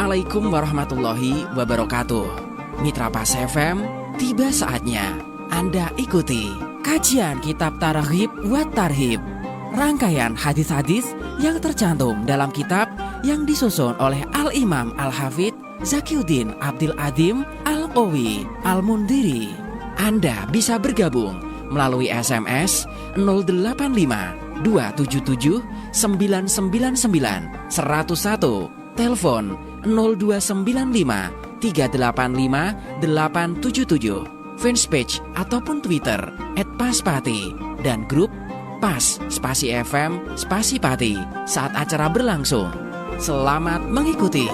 Assalamualaikum warahmatullahi wabarakatuh. Mitra Pas FM, tiba saatnya Anda ikuti kajian Kitab Targhib wa Tarhib, rangkaian hadis-hadis yang tercantum dalam kitab yang disusun oleh Al-Imam Al-Hafidz Zakiuddin Abdul Adim Al-Qawi Al-Mundiri. Anda bisa bergabung melalui SMS 085 277 999 101, telepon 0295 385 877, fanspage ataupun Twitter @paspati, dan grup Pas Spasi FM Spasi Pati saat acara berlangsung. Selamat mengikuti.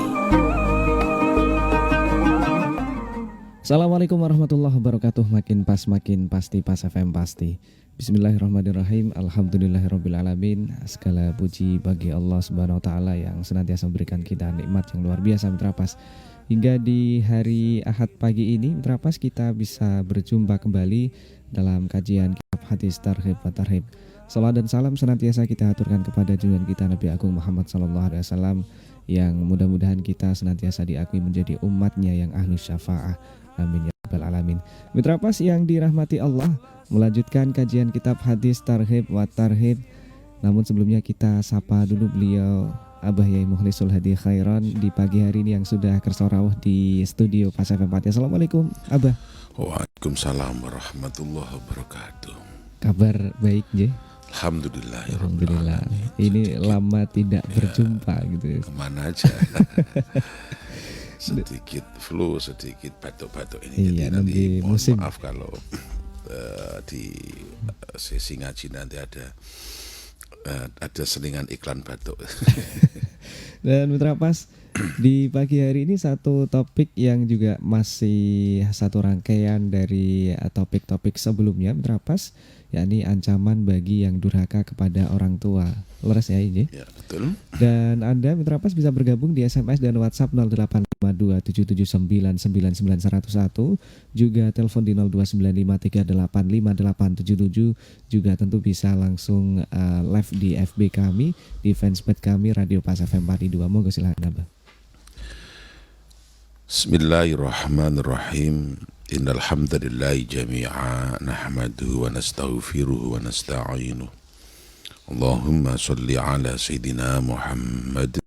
Assalamualaikum warahmatullahi wabarakatuh. Makin pas makin pasti, Pas FM pasti. Bismillahirrahmanirrahim. Alhamdulillahirrabbilalamin. Segala puji bagi Allah Subhanahu wa taala yang senantiasa memberikan kita nikmat yang luar biasa, Mitra Pas. Hingga di hari Ahad pagi ini, Mitra Pas, kita bisa berjumpa kembali dalam kajian kitab hadis Targhib wa Tarhib. Salam dan salam senantiasa kita aturkan kepada junjungan kita Nabi Agung Muhammad SAW, yang mudah-mudahan kita senantiasa diakui menjadi umatnya yang ahlus syafa'ah. Amin ya rabbal alamin. Mitra Pas yang dirahmati Allah, melanjutkan kajian kitab hadis Targhib wa Tarhib. Namun sebelumnya kita sapa dulu beliau Abah Yai Mukhlisul Hadi Khairon di pagi hari ini yang sudah kersorawuh di studio Pas FM Pati. Assalamualaikum Abah. Waalaikumsalam warahmatullahi wabarakatuh. Kabar baik je? Alhamdulillah. Ini lama tidak berjumpa gitu. Kemana aja? Sedikit flu, sedikit batuk-batuk ini. Iya, jadi nanti mohon musim. maaf kalau di sesi ngaji nanti ada selingan iklan batuk. Dan Mitra Pas, di pagi hari ini satu topik yang juga masih satu rangkaian dari topik-topik sebelumnya, Mitra Pas, yakni ancaman bagi yang durhaka kepada orang tua. Leres ya ini? Ya, betul. Dan Anda Mitra Pas bisa bergabung di SMS dan WhatsApp 085277999101, juga telepon di 0295385877, juga tentu bisa langsung live di FB kami, di fanspage kami Radio Pas FM 42. Monggo silakan Abah. Bismillahirrahmanirrahim. Innal hamdalillahi jami'a nahmaduhu wa nastaghfiruhu wa nasta'inuhu. Allahumma shalli ala sayyidina Muhammad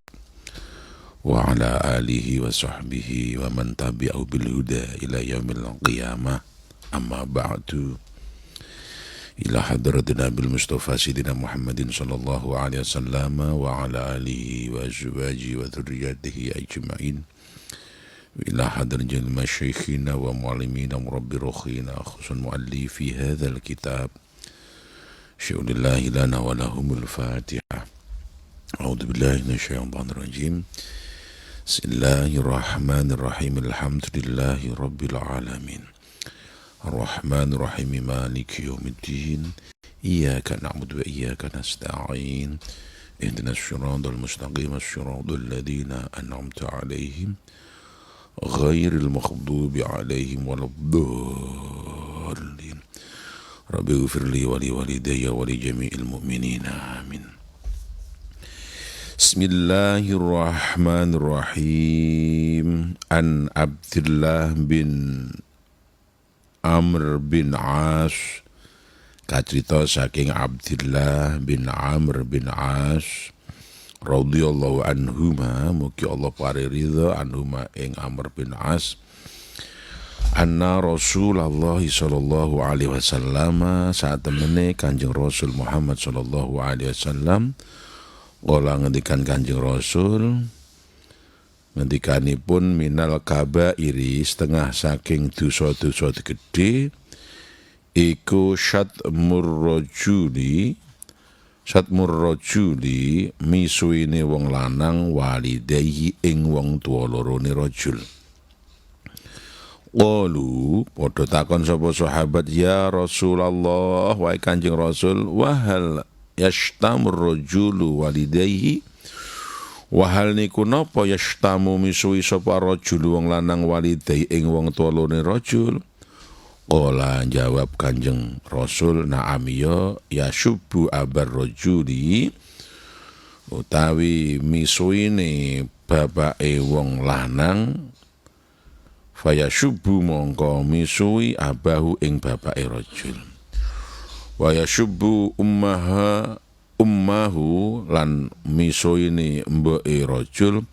wa ala alihi wa sahbihi wa man tabi'ahu bil huda ila yaumil qiyamah. Amma ba'du. Ila hadratina bil Mustafa sayyidina Muhammadin sallallahu alaihi wasallam wa ala alihi wa azwajihi wa dhurriyyatihi ajma'in. إلى حضر المشايخنا ومعلمين ورب رخينا خصوصا مؤلفي هذا الكتاب شؤون الله لنا ولهم الفاتحة. أعوذ بالله من الشيطان الرجيم. بسم الله الرحمن الرحيم. الحمد لله رب العالمين الرحمن الرحيم مالك يوم الدين إياك نعبد وإياك نستعين اهدنا الصراط المستقيم الصراط الذين أنعمت عليهم غير المغضوب عليهم ولا الضالين. رب اغفر لي ولوالدي ولجميع المؤمنين آمين. بسم الله الرحمن الرحيم. عن عبد الله بن عمرو بن عاص, kacerita saking Abdullah bin Amr bin As radhiyallahu anhuma, mugi Allah pare ridha anhuma ing Amr bin As, anna Rasulullah sallallahu alaihi wasallam, saat temene Kanjeng Rasul Muhammad sallallahu alaihi wasallam, kala ngendikan Kanjeng Rasul, ngendikanipun minal kabairi, setengah saking dosa-dosa gedhe, iku Satmur rajuli misuine wong lanang walidayhi ing wong tuwa lorone rajul. Qalu, padha takon sapa sahabat, ya Rasulullah, wahai Kanjeng Rasul, wahal yashtamur rajulu walidayhi, wahal niku napa yashtamu misui sapa rajul wong lanang walidayhi ing wong tuwa lorone rajul. Qala, jawab Kanjeng Rasul, na'am ya syubbu abar rajuli, utawi misuine bapake wong lanang fayasubbu mongko misui abahu ing bapake rajul wa yasubbu ummahu lan misui mboke rajul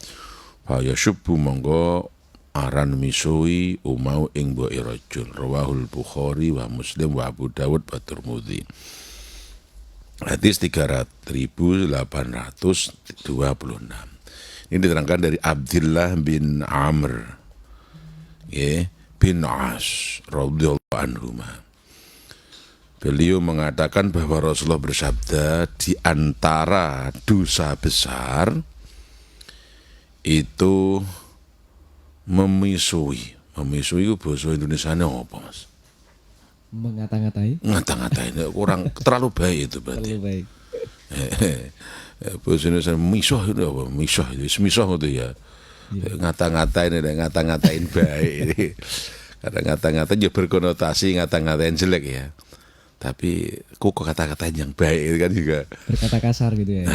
fayasubbu mongko aran misui umau ing mboke rajul rawahul Bukhari wa Muslim wa Abu Dawud wa Tirmidzi. Hadis 3826. Ini diterangkan dari Abdullah bin Amr bin As radhiyallahu anhuma. Beliau mengatakan bahwa Rasulullah bersabda, di antara dosa besar itu memisui. Memisui itu bahasa Indonesianya apa, Mas? Mengata-ngatai. Ngata-ngatain kurang terlalu baik itu berarti. Terlalu baik. Bahasa Indonesia misuh itu apa? Misuh itu, semisuh itu ya. Ngata-ngatain ada ngata-ngatain baik. Kadang ngata-ngatain ya berkonotasi ngata-ngatain jelek ya. Tapi kok kata-katain yang baik itu kan juga. Berkata kasar gitu ya.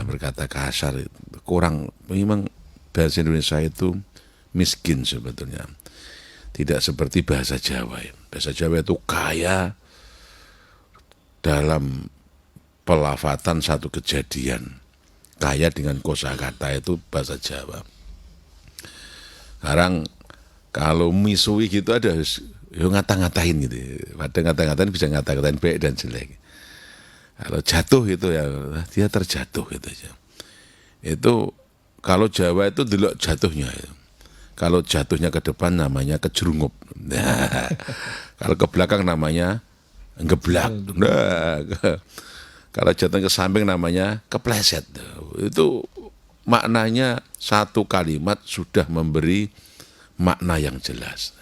Berkata kasar kurang. Memang bahasa Indonesia itu miskin sebetulnya. Tidak seperti bahasa Jawa ya. Bahasa Jawa itu kaya dalam pelafatan satu kejadian. Kaya dengan kosakata itu bahasa Jawa. Sekarang kalau misui gitu ada ngata-ngatain gitu. Padahal ngata-ngatain bisa ngata-ngatain baik dan jelek. Kalau jatuh itu ya dia terjatuh gitu aja. Itu kalau Jawa itu delok jatuhnya itu. Kalau jatuhnya ke depan namanya kejerungup. Nah, kalau ke belakang namanya ngeblak. Nah, kalau jatuh ke samping namanya kepleset. Itu maknanya satu kalimat sudah memberi makna yang jelas.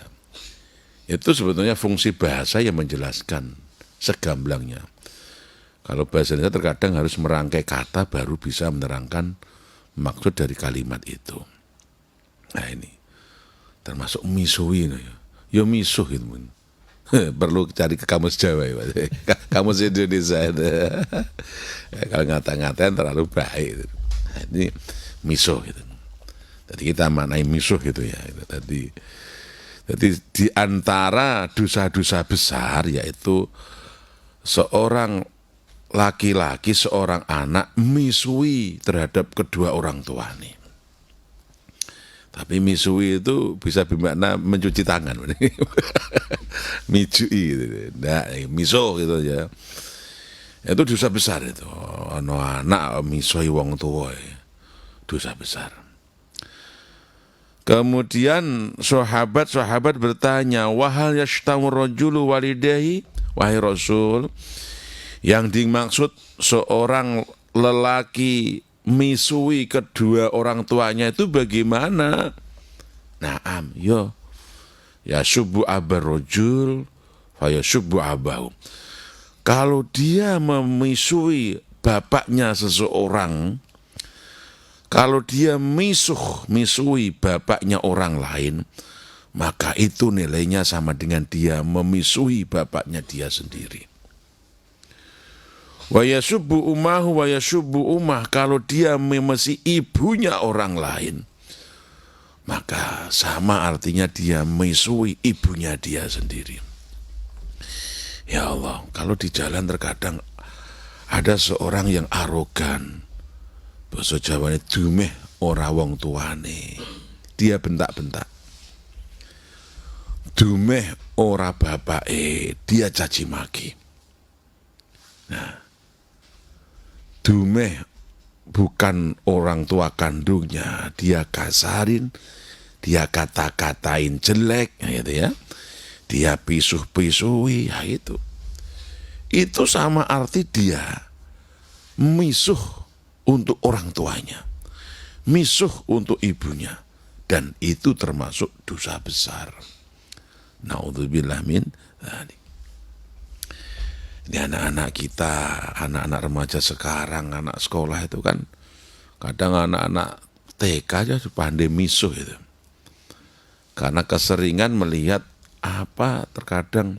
Itu sebetulnya fungsi bahasa yang menjelaskan segamblangnya. Kalau bahasa Indonesia terkadang harus merangkai kata baru bisa menerangkan maksud dari kalimat itu. Nah ini. Termasuk misui ya misuh itu perlu cari ke kamus Jawa ya, kamus Indonesia itu. Kalau ngata-ngatain terlalu baik nah, ini misuh gitu. Jadi kita maknai misuh gitu ya jadi di antara dosa-dosa besar yaitu seorang laki-laki, seorang anak misui terhadap kedua orang tua nih. Tapi misui itu bisa bermakna mencuci tangan. Mijui gitu. Nah, miso gitu ya. Itu dosa besar itu. Anak misoi wong tua. Dosa besar. Kemudian sahabat bertanya, "Wahal yashtamu rajulu walidahi?" Wahai Rasul, yang dimaksud seorang lelaki misui kedua orang tuanya itu bagaimana? Naam, yo. Ya subuh abar rajul, ya subuh abahu. Kalau dia memisui bapaknya seseorang, kalau dia misui bapaknya orang lain, maka itu nilainya sama dengan dia memisui bapaknya dia sendiri. Wa yasubbu ummahu wa yasubbu ummah, kalau dia memesi ibunya orang lain, maka sama artinya dia misui ibunya dia sendiri. Ya Allah, kalau di jalan terkadang ada seorang yang arogan, bahasa Jawane dumeh ora wong tuane, dia bentak-bentak. Dumeh ora bapake, dia caci maki. Nah, dumeh bukan orang tua kandungnya, dia kasarin, dia kata-katain jelek, gitu ya. Dia pisuh-pisui, ya itu. Itu sama arti dia misuh untuk orang tuanya, misuh untuk ibunya, dan itu termasuk dosa besar. Naudzubillah min dzalik. Ini anak-anak kita, anak-anak remaja sekarang, anak sekolah itu kan kadang anak-anak TK aja pandai misuh itu. Karena keseringan melihat apa terkadang,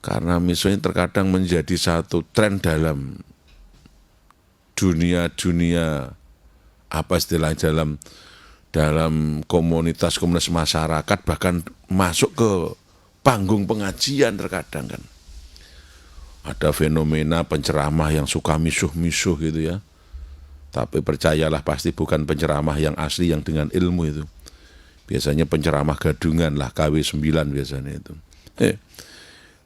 karena misuh ini terkadang menjadi satu tren dalam dunia apa istilahnya dalam komunitas masyarakat, bahkan masuk ke panggung pengajian terkadang kan. Ada fenomena penceramah yang suka misuh-misuh gitu ya. Tapi percayalah pasti bukan penceramah yang asli yang dengan ilmu itu. Biasanya penceramah gadungan lah, KW9 biasanya itu.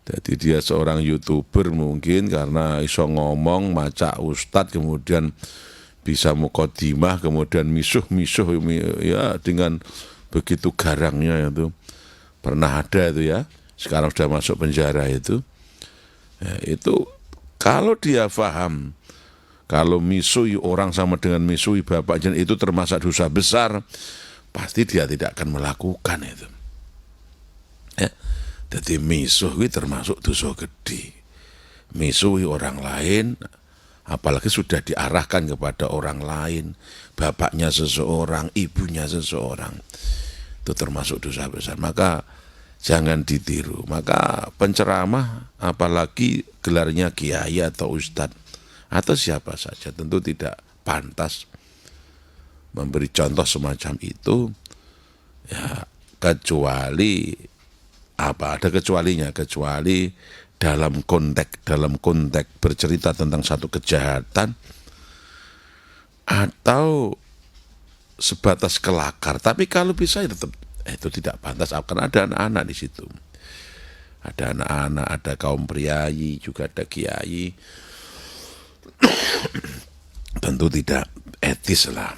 Jadi dia seorang YouTuber mungkin karena iso ngomong, maca ustadz, kemudian bisa mukodimah, kemudian misuh-misuh ya dengan begitu garangnya itu. Pernah ada itu ya, sekarang sudah masuk penjara itu. Ya, itu kalau dia paham, kalau misui orang sama dengan misui bapaknya itu termasuk dosa besar, pasti dia tidak akan melakukan itu. Ya. Jadi misuh itu termasuk dosa gede. Misui orang lain, apalagi sudah diarahkan kepada orang lain, bapaknya seseorang, ibunya seseorang, itu termasuk dosa besar. Maka jangan ditiru. Maka penceramah, apalagi gelarnya kiai atau ustadz atau siapa saja, tentu tidak pantas memberi contoh semacam itu, ya kecuali ada kecualinya, kecuali dalam konteks bercerita tentang satu kejahatan atau sebatas kelakar. Tapi kalau bisa ya tetap itu tidak pantas, akan ada anak-anak di situ. Ada anak-anak, ada kaum priayi, juga ada kiai. Tentu tidak etis lah.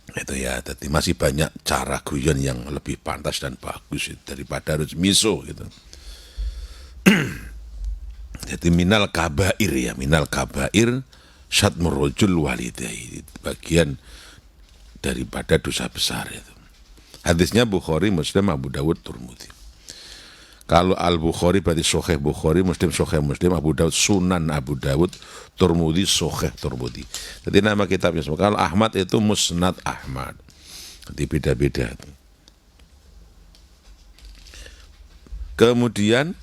Itu ya, jadi masih banyak cara guyon yang lebih pantas dan bagus daripada harus miso gitu. Jadi minal kabair syatmur rajul walidayhi, bagian daripada dosa besar itu. Hadisnya Bukhari, Muslim, Abu Dawud, Tirmidzi. Kalau Al-Bukhari berarti Sahih Bukhari, Muslim Sahih Muslim, Abu Dawud Sunan Abu Dawud, Tirmidzi Sahih Tirmidzi. Jadi nama kitabnya semua. Kalau Ahmad itu Musnad Ahmad. Jadi beda-beda. Kemudian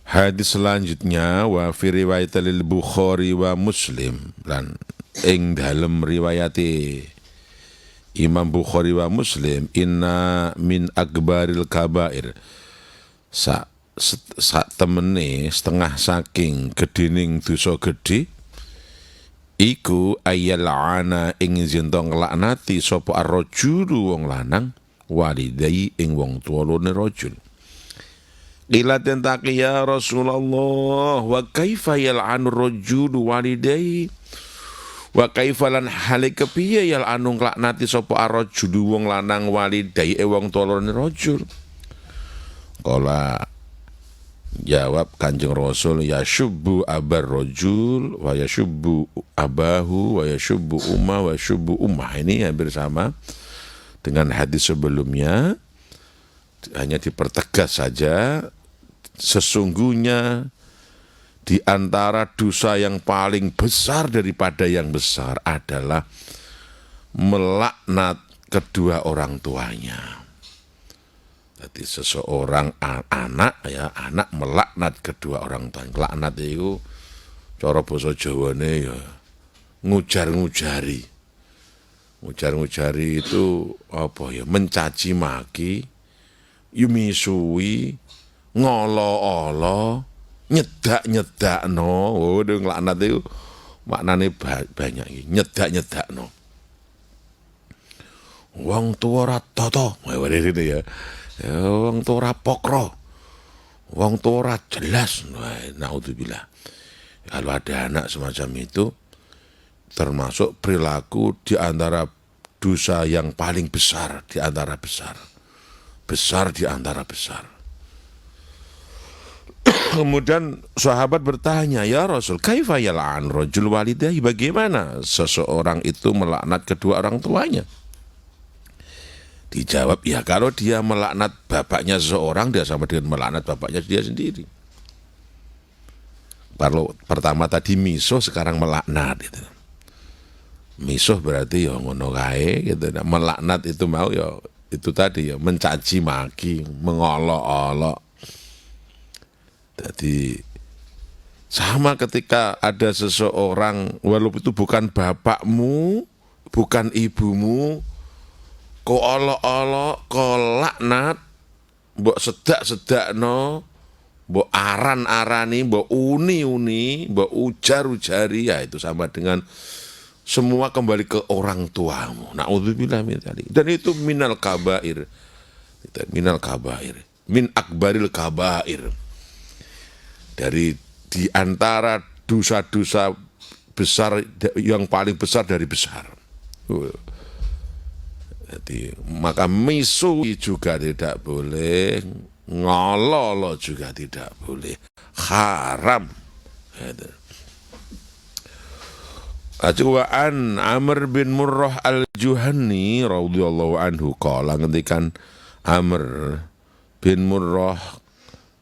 hadis selanjutnya wa fi riwayatil Bukhari wa Muslim, lan ing dalem riwayati Imam Bukhari wa Muslim, inna min akbaril kabair, sak temene setengah saking gedining dosa gedhe iku ayal ana ing zinto nglaknati sapa ar-rajulu wong lanang walidai ing wong tuwane rajul. Qila tentaki ya Rasulullah wa kaifa yal'anu rajulu walidai wa kaifa lan hale kepiye yal'anu nglaknati sapa ar-rajulu wong lanang walidai wong tuwane rajul. Kala jawab Kanjeng Rasul, ya syubbu abar rajul wa ya syubbu abahu wa ya syubbu umma wa syubbu ummah. Ini hampir sama dengan hadis sebelumnya, hanya dipertegas saja. Sesungguhnya di antara dosa yang paling besar daripada yang besar adalah melaknat kedua orang tuanya. Jadi seseorang anak melaknat kedua orang tua. Laknat itu cara basa Jawane ya ngujar-ngujari. Ngujar-ngujari itu apa ya? Mencaci maki, yumisui, ngolo-olo, nyedak-nyedakno. Oh, laknat itu maknane banyak iki. Nyedak-nyedakno. Wong tuwa ora tata, itu ya. Wong tuwa ora pokro, wong tuwa ora jelas. Naudzubillah. Kalau ada anak semacam itu, termasuk perilaku di antara dosa yang paling besar di antara besar di antara besar. Kemudian sahabat bertanya, ya Rasul, kaifa yal'an rajul walidayhi, bagaimana seseorang itu melaknat kedua orang tuanya? Dijawab, ya kalau dia melaknat bapaknya seseorang, dia sama dengan melaknat bapaknya dia sendiri. Kalau pertama tadi misuh, sekarang melaknat gitu. Misuh berarti ya ngono kae gitu. Melaknat itu mau ya itu tadi ya mencaci maki, mengolok-olok. Jadi sama ketika ada seseorang, walaupun itu bukan bapakmu, bukan ibumu, ko olok-olok, ko laknat, mbok sedak-sedakno, mbok aran-arani, mbok uni-uni, mbok ujar-ujari, ya itu sama dengan semua kembali ke orang tuamu. Na'udzubillah min dzalik. Dan itu minal kabair. Minal kabair. Min akbaril kabair. Dari di antara dosa-dosa besar yang paling besar dari besar. Jadi, maka misu juga tidak boleh, ngololo juga tidak boleh, haram. Acuan Amr bin Murrah al-Juhani radhiyallahu anhu qala ngendikan Amr bin Murrah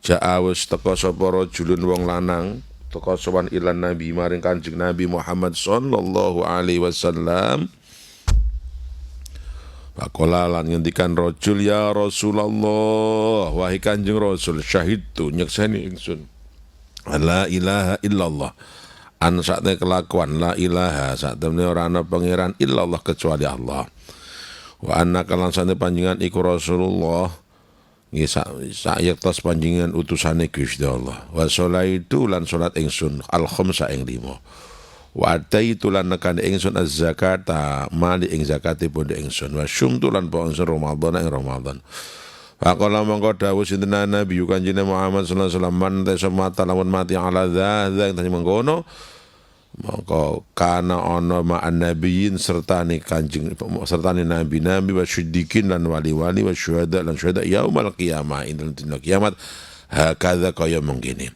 ja'awus teka sapa rajulun wong lanang teka sowan ilan Nabi maring Kanjeng Nabi Muhammad sallallahu alaihi wasallam. Faqala lan ngendikan rajul ya Rasulullah wahai Kanjeng Rasul syahidtu nyekseni ingsun la ilaha illallah an sakte kelakuan la ilaha saktemene ora ana pangeran illallah kecuali Allah wa anna kalan sane panjenengan iku Rasulullah nggih sayektos panjenengan utusane Gusti Allah wa sholaitu lan salat ingsun al khamsa ing 5 wa ataitu lan nekane ingsun az-zakata mali ing zakate pondok ingsun wa syumtu lan po ingsun Ramadan ing Ramadan. Faqala mangko dawuh sinten Nabi Kanjeng Muhammad sallallahu alaihi wasallam man tasamata lawan mati ala dzaa ing mengkono mangko kana ana ma'an nabiyyin sertane Kanjeng sertane nabi-nabi wa syiddiqin lan wali-wali wa syuhada lan syuhada yaumul qiyamah ing dina kiamat hakadha kaya mengkene.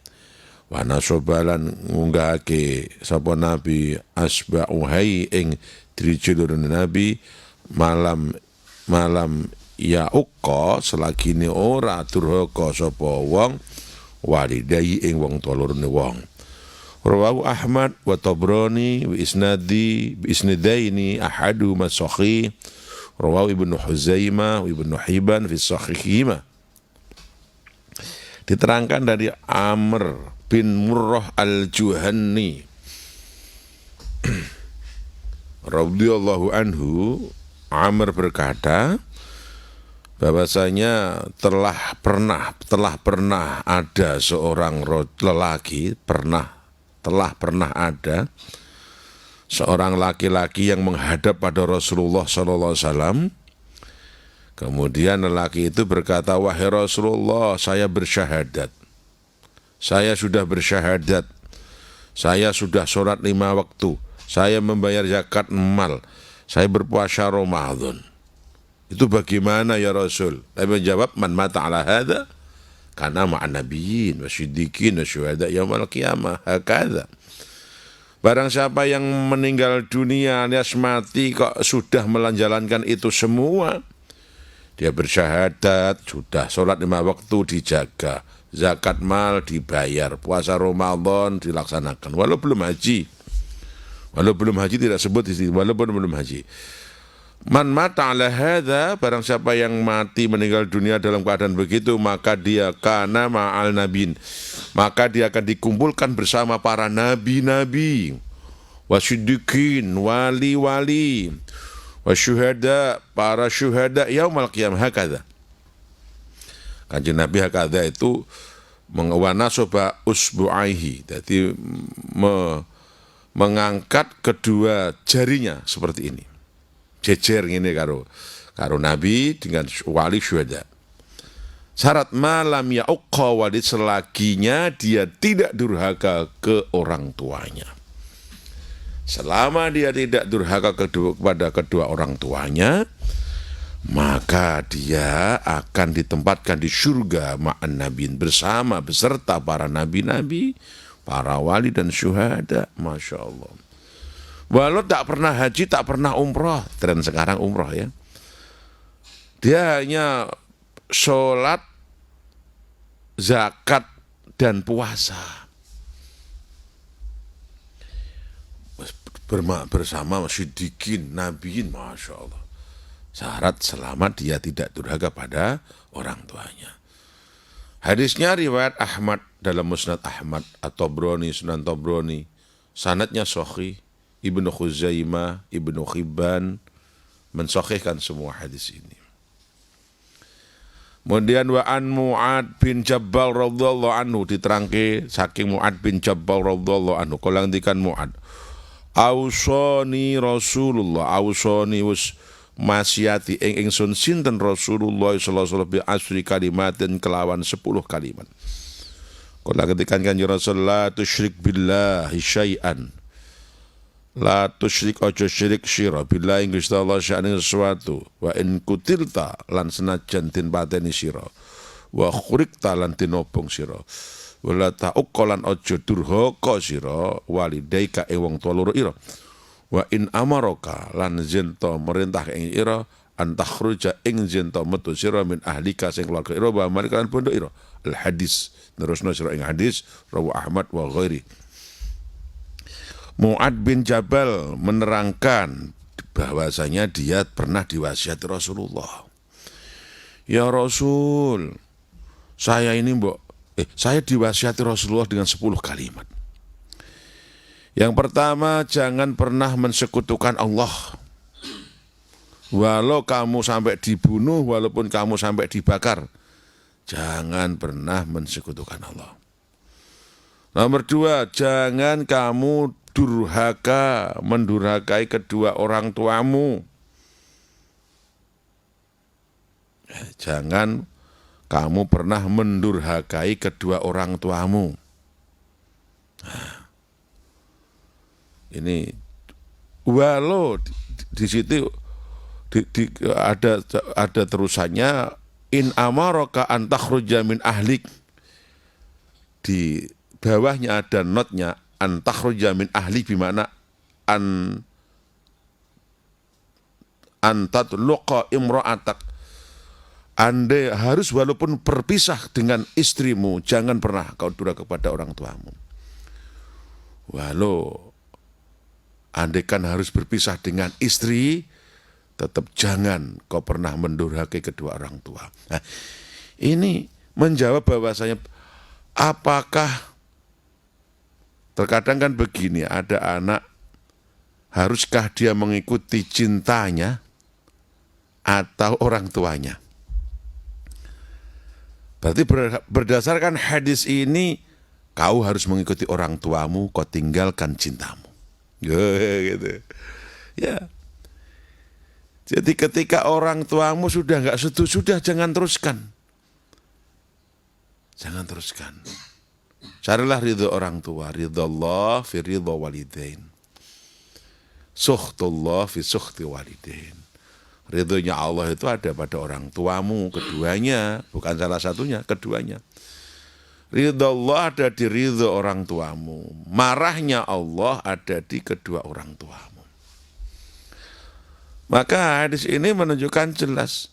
Wa nasobalan ngunggahake sapa nabi asba'uhai ing drijulun nabi malam ya uqa selagine ora durhaka sapa wong walidai ing wong tuwa-lorone wong. Rawahu Ahmad wa Tabrani wa isnadaini ahadu masakhi rawahu Ibnu Huzaimah wa Ibnu Hibban fi sahihihima. Diterangkan dari Amr bin Murrah al-Juhani radhiyallahu anhu. Amr berkata bahwasanya telah pernah ada seorang lelaki telah pernah ada seorang laki-laki yang menghadap pada Rasulullah sallallahu alaihi wasallam. Kemudian lelaki itu berkata, wahai Rasulullah, saya bersyahadat. Saya sudah bersyahadat. Saya sudah sholat 5 waktu. Saya membayar zakat mal. Saya berpuasa Ramadan. Itu bagaimana ya Rasul? Nabi menjawab, man mata ala hadha kana ma'an nabiyyin wa siddiqin wa syuhada yaumil qiyamah hakadha. Barang siapa yang meninggal dunia alias mati kok sudah menjalankan itu semua, dia bersyahadat, sudah sholat 5 waktu dijaga, zakat mal dibayar, puasa Ramadan dilaksanakan, walau belum haji tidak sebut di sini, walaupun belum haji. Man mata ala hadza, barang siapa yang mati meninggal dunia dalam keadaan begitu, maka dia kana ma'al nabin, maka dia akan dikumpulkan bersama para nabi-nabi, wasiddiqin, wali-wali, wasyuhada, para syuhada yaumul qiyamah hakadha. Kanjeng Nabi hakadha itu mengewana soba usbu'aihi, jadi mengangkat kedua jarinya seperti ini. Jejer ngene karo Nabi dengan wali syuhada. Syarat malam ya uqqa walid, selaginya dia tidak durhaka ke orang tuanya. Selama dia tidak durhaka kepada kedua orang tuanya, maka dia akan ditempatkan di surga ma'an nabiin, beserta para nabi-nabi, para wali dan syuhada. Masya Allah. Walau tak pernah haji, tak pernah umroh, tren sekarang umroh ya, dia hanya sholat, zakat, dan puasa bersama siddiqin, nabiin. Masya Allah. Syarat selama dia tidak durhaka pada orang tuanya. Hadisnya riwayat Ahmad dalam Musnad Ahmad atau Tabrani, Sunan Tabrani, sanadnya sahih, Ibnu Khuzaimah, Ibnu Hibban mensahihkan semua hadis ini. Kemudian wa an Mu'ad bin Jabal radhiyallahu anhu diterangke saking Mu'ad bin Jabal radhiyallahu anhu kala ngendikan Mu'ad Ausani Rasulullah ausani wis masyati ing ingsun sinten Rasulullah sallallahu alaihi wasallam bi asri kalimatin kelawan 10 kalimat. Kala ngendikan Kanjeng Rasul la tusyrik billahi syai'an. La tusyrik ojo syirik sira billahi ing Gusti Allah sya'ane sesuatu wa in kutilta lan senajan den pateni sira wa khurikta lan dinobong sira wala ta'uqalan ojo durhaka sira walidaika ing wong tuwa loro ira wa in amaraka lan zento merintah ing ira antakhruja ing zento metu sira min ahlika sing keluarga ira wa malikalan pondok ira al hadis terusna sira ing hadis rawu Ahmad wa ghairi. Mu'ad bin Jabal menerangkan bahwasanya dia pernah diwasiati Rasulullah. Ya Rasul, saya diwasiati Rasulullah dengan 10 kalimat. Yang pertama, jangan pernah mensekutukan Allah. Walau kamu sampai dibunuh, walaupun kamu sampai dibakar, jangan pernah mensekutukan Allah. Nomor 2, jangan kamu mendurhakai kedua orang tuamu. Jangan kamu pernah mendurhakai kedua orang tuamu. Nah, ini walau di situ ada terusannya in amaraka an takhruja min ahlik. Di bawahnya ada notnya an takhruja min ahli bimana an tatluqa imra'atak. Anda harus walaupun berpisah dengan istrimu, jangan pernah kau durhaka kepada orang tuamu. Walau andaikan harus berpisah dengan istri, tetap jangan kau pernah mendurhakai kedua orang tua. Nah, ini menjawab bahwasanya apakah terkadang kan begini, ada anak, haruskah dia mengikuti cintanya atau orang tuanya? Berarti berdasarkan hadis ini, kau harus mengikuti orang tuamu, kau tinggalkan cintamu. Gitu. Ya. Jadi ketika orang tuamu sudah enggak setuju, sudah jangan teruskan. Jangan teruskan. Carilah ridho orang tua, ridho Allah fi ridho walidain. Sukhtullah fi sukhti walidain. Ridhonya Allah itu ada pada orang tuamu, keduanya, bukan salah satunya, keduanya. Ridho Allah ada di ridho orang tuamu. Marahnya Allah ada di kedua orang tuamu. Maka hadis ini menunjukkan jelas.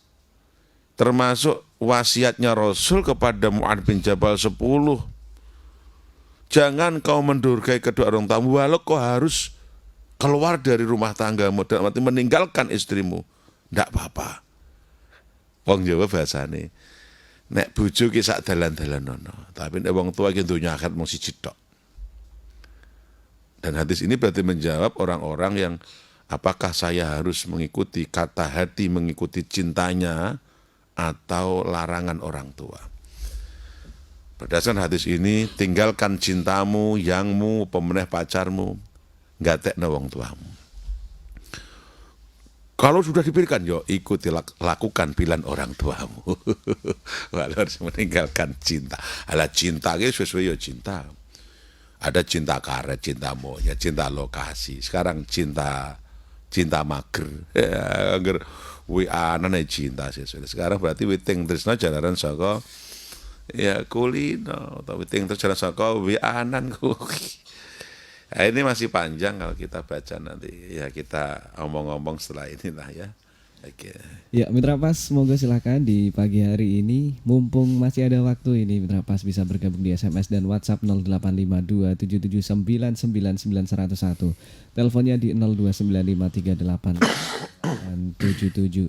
Termasuk wasiatnya Rasul kepada Mu'ad bin Jabal 10. Jangan kau mendurhakai kedua orang tuamu, walau kau harus keluar dari rumah tanggamu, dalam arti meninggalkan istrimu. Tidak apa-apa. Wong Jawa bahasane, nek bojo ki sak dalan-dalanono, tapi nek wong tua ki donya akhirat mung siji tok. Dan hadis ini berarti menjawab orang-orang yang apakah saya harus mengikuti kata hati, mengikuti cintanya atau larangan orang tua. Berdasarkan hadis ini, tinggalkan cintamu, yangmu, pemeneh pacarmu, gatekna wong tuamu. Kalau sudah dipilihkan, yo ikuti lakukan pilihan orang tuamu. Walau harus meninggalkan cinta. Alah cinta itu sesuai yo cinta. Ada cinta karet, cinta monyet, cinta lokasi. Sekarang cinta mager. Agar wi'anan cinta sesuai. Sekarang berarti witing tresna jalaran saka ya kulino, tapi tinggal jalan saka wi'anan ku. Nah, ini masih panjang kalau kita baca nanti. Ya kita omong-omong setelah inilah ya. Oke. Ya Mitra Pas, semoga silakan di pagi hari ini, mumpung masih ada waktu ini, Mitra Pas bisa bergabung di SMS dan WhatsApp 085277999101. Teleponnya di 02953877.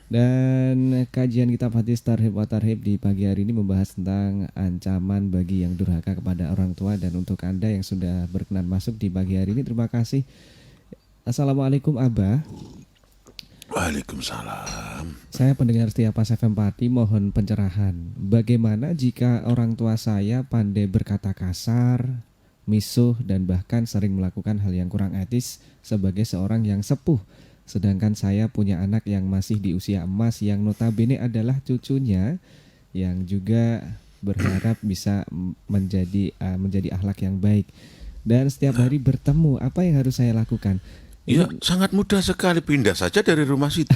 Dan kajian kitab hadis Tarhib wa Tarhib di pagi hari ini membahas tentang ancaman bagi yang durhaka kepada orang tua. Dan untuk Anda yang sudah berkenan masuk di pagi hari ini, terima kasih. Assalamualaikum Abah. Waalaikumsalam. Saya pendengar setia Pas FM Pati, mohon pencerahan. Bagaimana jika orang tua saya pandai berkata kasar, misuh, dan bahkan sering melakukan hal yang kurang etis sebagai seorang yang sepuh? Sedangkan saya punya anak yang masih di usia emas yang notabene adalah cucunya, yang juga berharap bisa menjadi akhlak yang baik. Dan setiap hari bertemu, apa yang harus saya lakukan? Ya, sangat mudah sekali, pindah saja dari rumah situ.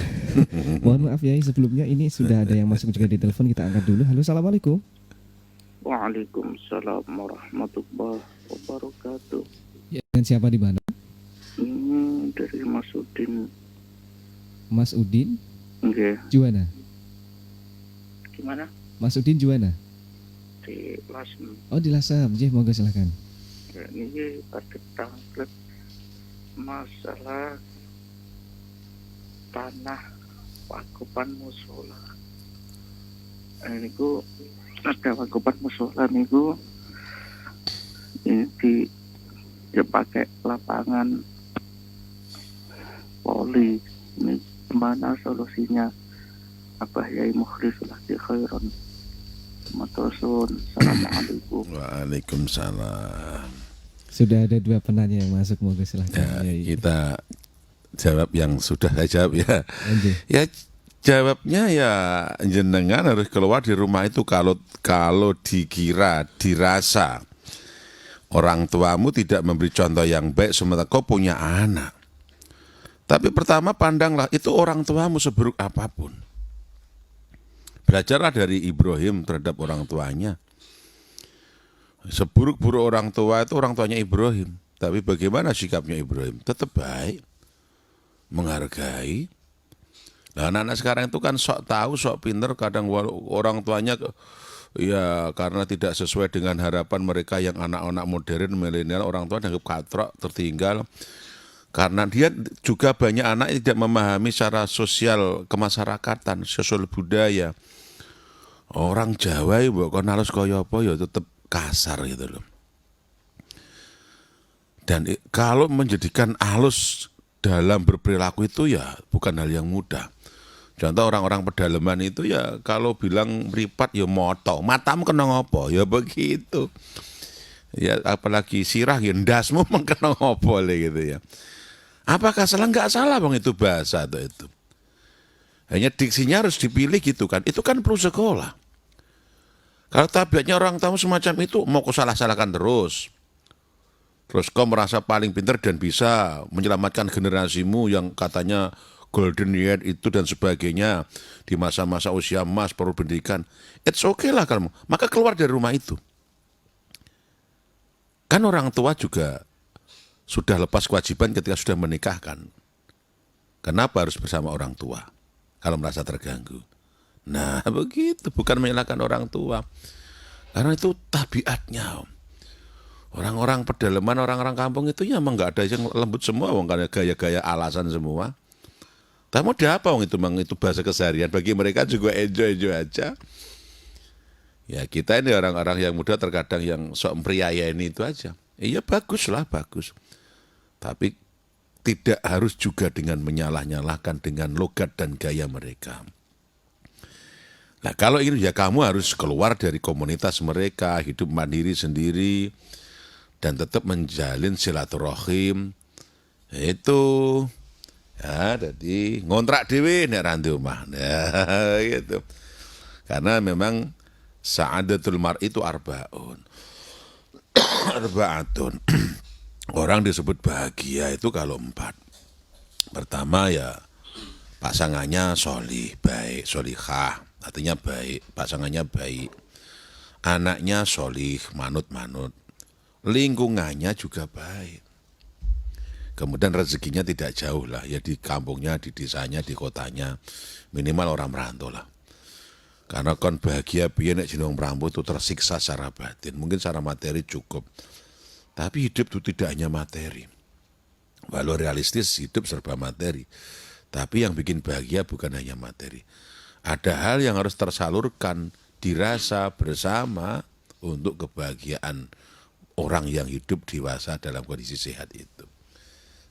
Mohon maaf ya, sebelumnya ini sudah ada yang masuk juga di telepon, kita angkat dulu. Halo, assalamualaikum. Waalaikumsalam warahmatullahi wabarakatuh. Ya, dan siapa di mana? Dari Mas Udin. Mas Udin Nggih. Juwana. Gimana? Mas Udin Juwana. Di Lasem. Oh, di Lasem. Jih, monggo silakan. Ya, ini pada tanglet masalah tanah wakupan musola. Niku ada wakupan musola niku ini dia pakai lapangan poli. Ini gimana solusinya? Abah Yai Mukhlis lagi khairan. Matursun. Assalamualaikum. Waalaikumsalam. Sudah ada dua penanya yang masuk, monggo silakan. Ya, kita jawab yang sudah saya jawab ya. Lanjut. Ya, jawabnya ya jenengan harus keluar di rumah itu kalau dirasa orang tuamu tidak memberi contoh yang baik sementara kau punya anak. Tapi pertama pandanglah itu orang tuamu seburuk apapun. Belajarlah dari Ibrahim terhadap orang tuanya. Seburuk-buruk orang tua itu orang tuanya Ibrahim. Tapi bagaimana sikapnya Ibrahim? Tetap baik, menghargai. Nah, anak-anak sekarang itu kan sok tahu, sok pinter. Kadang orang tuanya ya karena tidak sesuai dengan harapan mereka yang anak-anak modern, milenial, orang tua dianggap katrok, tertinggal. Karena dia juga banyak anak yang tidak memahami secara sosial kemasyarakatan, sosial budaya. Orang Jawa ya kon halus kaya apa ya tetap kasar gitu loh. Dan kalau menjadikan halus dalam berperilaku itu ya bukan hal yang mudah. Contoh orang-orang pedalaman itu ya kalau bilang meripat ya moto, matamu kena ngopo ya begitu. Ya apalagi sirah ya ndasmu kena ngopo gitu ya. Apakah salah? Enggak salah bang, itu bahasa atau itu. Hanya diksinya harus dipilih gitu kan. Itu kan perlu sekolah. Kalau tabiatnya orang tamu semacam itu mau kau salah-salahkan terus. Terus kau merasa paling pintar dan bisa menyelamatkan generasimu yang katanya golden year itu dan sebagainya di masa-masa usia emas perlu pendidikan. It's okay lah kamu. Maka keluar dari rumah itu. Kan orang tua juga sudah lepas kewajiban ketika sudah menikahkan. Kenapa harus bersama orang tua kalau merasa terganggu? Nah begitu, bukan menyalahkan orang tua. Karena itu tabiatnya. Orang-orang pedalaman, orang-orang kampung itu ya emang gak ada yang lembut semua, karena gaya-gaya alasan semua. Tapi mau apa itu, itu bahasa keseharian. Bagi mereka juga enjoy aja. Ya kita ini orang-orang yang muda terkadang yang sok meriaya ini itu aja. Iya bagus lah, bagus. Tapi tidak harus juga dengan menyalah-nyalahkan dengan logat dan gaya mereka. Nah kalau ini ya kamu harus keluar dari komunitas mereka, hidup mandiri sendiri, dan tetap menjalin silaturahim. Itu ya jadi ngontrak dhewe nek ra omah. Nah, gitu. Karena memang sa'adatul mar itu arbaun. Arbaatun. Orang disebut bahagia itu kalau 4. Pertama ya pasangannya solih, baik, solihah. Artinya baik, pasangannya baik. Anaknya solih, manut-manut. Lingkungannya juga baik. Kemudian rezekinya tidak jauh lah. Ya di kampungnya, di desanya, di kotanya. Minimal orang merantau lah. Karena kon bahagia piye nek jeneng merantau itu tersiksa secara batin. Mungkin secara materi cukup. Tapi hidup itu tidak hanya materi. Walau realistis hidup serba materi. Tapi yang bikin bahagia bukan hanya materi. Ada hal yang harus tersalurkan, dirasa bersama untuk kebahagiaan orang yang hidup dewasa dalam kondisi sehat itu.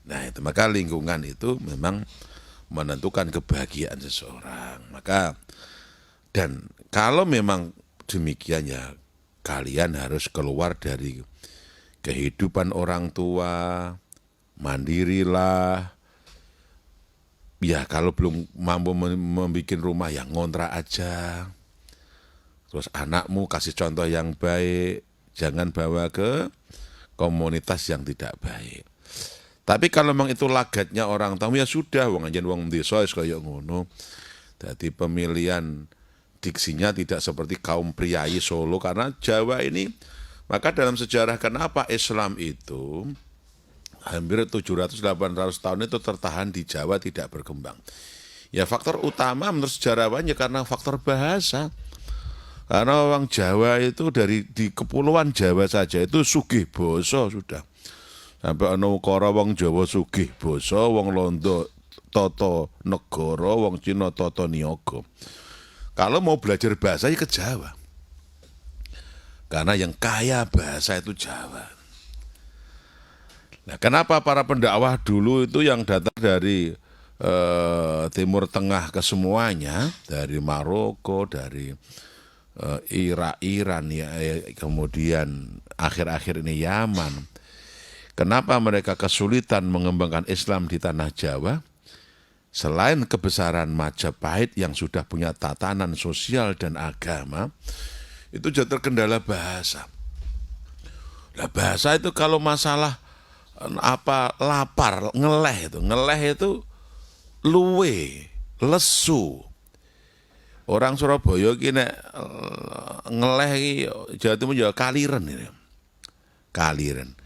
Nah itu, maka lingkungan itu memang menentukan kebahagiaan seseorang. Maka, dan kalau memang demikian ya, kalian harus keluar dari kehidupan orang tua, mandirilah. Ya kalau belum mampu membuat rumah, yang ngontrak aja. Terus anakmu kasih contoh yang baik, jangan bawa ke komunitas yang tidak baik. Tapi kalau memang itu lagatnya orang tamu, ya sudah, wong anjen wong desa wis kaya ngono. Jadi pemilihan diksinya tidak seperti kaum priayi Solo, karena Jawa ini, maka dalam sejarah kenapa Islam itu hampir 700-800 tahun itu tertahan di Jawa, tidak berkembang. Ya faktor utama menurut sejarawannya karena faktor bahasa. Karena orang Jawa itu di kepulauan Jawa saja itu sugih basa sudah. Sampai ana ukara wong Jawa sugih basa, wong Londo tata negara, wong Cina tata niaga. Kalau mau belajar bahasa ya ke Jawa. Karena yang kaya bahasa itu Jawa. Nah, kenapa para pendakwah dulu itu yang datang dari Timur Tengah ke semuanya, dari Maroko, dari Iran, ya, kemudian akhir-akhir ini Yaman. Kenapa mereka kesulitan mengembangkan Islam di tanah Jawa? Selain kebesaran Majapahit yang sudah punya tatanan sosial dan agama, itu juga terkendala bahasa. Nah, bahasa itu kalau masalah lapar, ngeleh itu luwe, lesu. Orang Surabaya ki nek ngeleh iki Jawa Timur ya kaliren ini. Kaliren.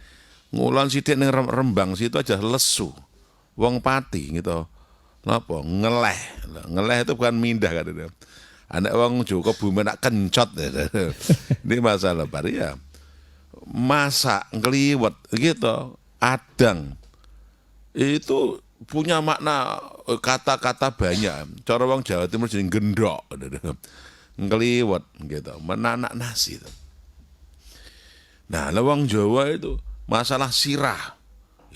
Ngulon sithik ning Rembang situ aja lesu. Wong Pati gitu. Napa? Ngeleh. Ngeleh itu bukan mindah kan itu. Anak wong Joko Bumi nak kencot. Ini masalah bar ya. Masak, ngeliwet gitu. Adang itu punya makna kata-kata banyak. Cara wong Jawa Timur jadi gendok, ngeliwet gitu, menanak nasi. Nah, wong Jawa itu masalah sirah,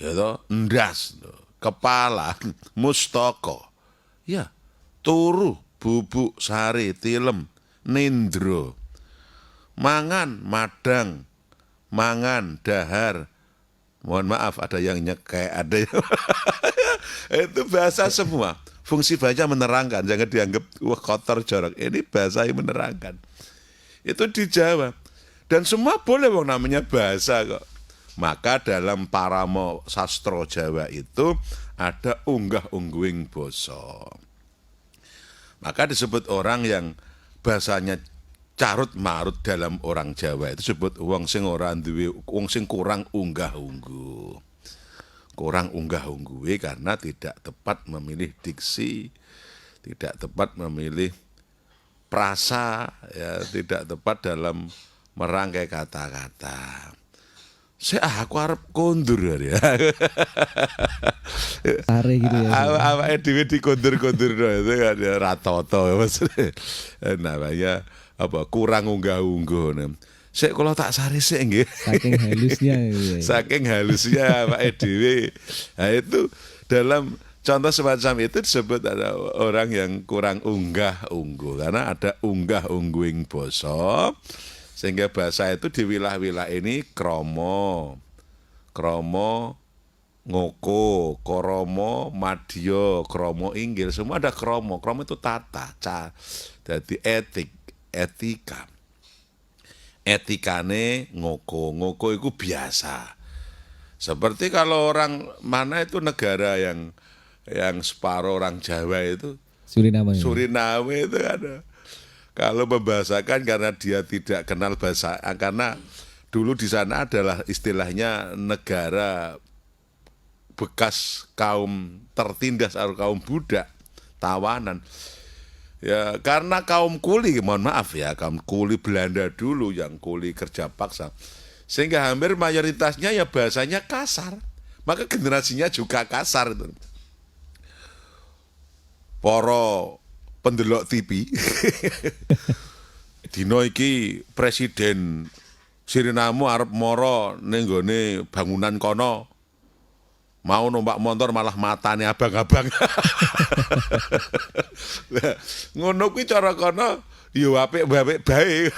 gitu, ndas, kepala, mustaka, ya, turu, bubuk, sari, tilem, nindro, mangan, madang, mangan, dahar. Mohon maaf ada yang nyekek, ada yang itu bahasa semua. Fungsi bahasa menerangkan, jangan dianggap wah kotor jorok. Ini bahasa yang menerangkan. Itu di Jawa. Dan semua boleh wong namanya bahasa kok. Maka dalam paramo sastra Jawa itu ada unggah-ungguhing basa. Maka disebut orang yang bahasanya carut marut dalam orang Jawa itu disebut wong sing ora duwe, wong sing kurang unggah-ungguh. Kurang unggah-ungguhe karena tidak tepat memilih diksi, tidak tepat memilih prasa, ya, tidak tepat dalam merangkai kata-kata. Aku arep kondur ya. Tare gitu ya. Awake dhewe dikondur-kondur itu kan ya ratoto maksudnya. Namanya apa kurang unggah-ungguh. Sik kula tak sari sik nggih. Saking halusnya ya. Saking halusnya awake dhewe. Nah itu dalam contoh semacam itu disebut ada orang yang kurang unggah-ungguh karena ada unggah-ungguhing basa. Sehingga bahasa itu di wilayah-wilayah ini kromo, ngoko, koromo, madya, kromo, inggil, semua ada kromo. Kromo itu tata, jadi etika. Etikane ngoko itu biasa. Seperti kalau orang mana itu negara yang separuh orang Jawa itu, Suriname. Suriname itu ada. Kalau membahasakan karena dia tidak kenal bahasa, karena dulu di sana adalah istilahnya negara bekas kaum tertindas atau kaum budak, tawanan. Ya karena kaum kuli, mohon maaf ya, kaum kuli Belanda dulu yang kuli kerja paksa, sehingga hampir mayoritasnya ya bahasanya kasar, maka generasinya juga kasar itu. Poro pendelok TV dino iki presiden Suriname arep mara ning gone bangunan kono Mau numpak motor malah matane abang-abang. Lah, ngono kuwi cara kono yo apik-apik bae.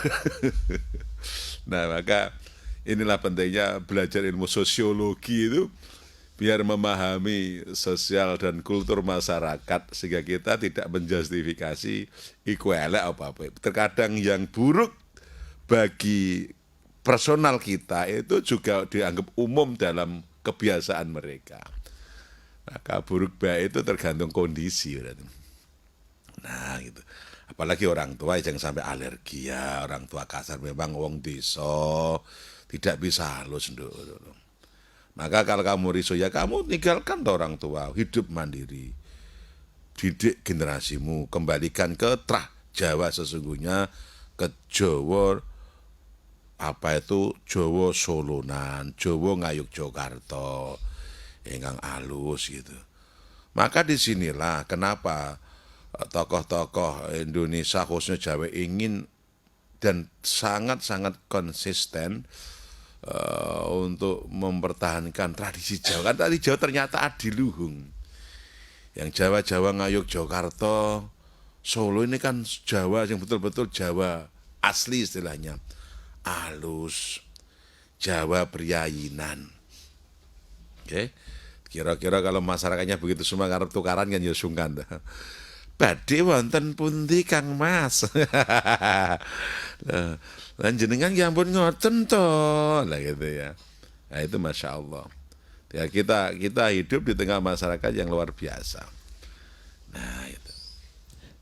Nah, maka inilah pentingnya belajar ilmu sosiologi itu biar memahami sosial dan kultur masyarakat sehingga kita tidak menjustifikasi iku elek apa-apa. Terkadang yang buruk bagi personal kita itu juga dianggap umum dalam kebiasaan mereka. Maka buruk baik itu tergantung kondisi. Nah gitu. Apalagi orang tua jangan sampai alergi ya. Orang tua kasar memang wong desa tidak bisa halus. Maka kalau kamu risau ya kamu tinggalkan orang tua. Hidup mandiri. Didik generasimu. Kembalikan ke trah Jawa sesungguhnya. Ke Jawa apa itu Jawa Solonan, Jawa Ngayogyakarta, ingkang alus gitu. Maka disinilah kenapa tokoh-tokoh Indonesia khususnya Jawa ingin dan sangat-sangat konsisten untuk mempertahankan tradisi Jawa. Kan tradisi Jawa ternyata adiluhung. Yang Jawa-Jawa Ngayogyakarta, Solo ini kan Jawa yang betul-betul Jawa asli istilahnya. Alus, Jawa priayinan. Oke. Kira-kira kalau masyarakatnya begitu semua karep tukaran kan ya sungkan. Badhe wonten pundi Kang Mas? Lan jenengan ya ampun ngoten to. Lah gitu ya. Nah itu Masya Allah. Ya kita hidup di tengah masyarakat yang luar biasa. Nah itu.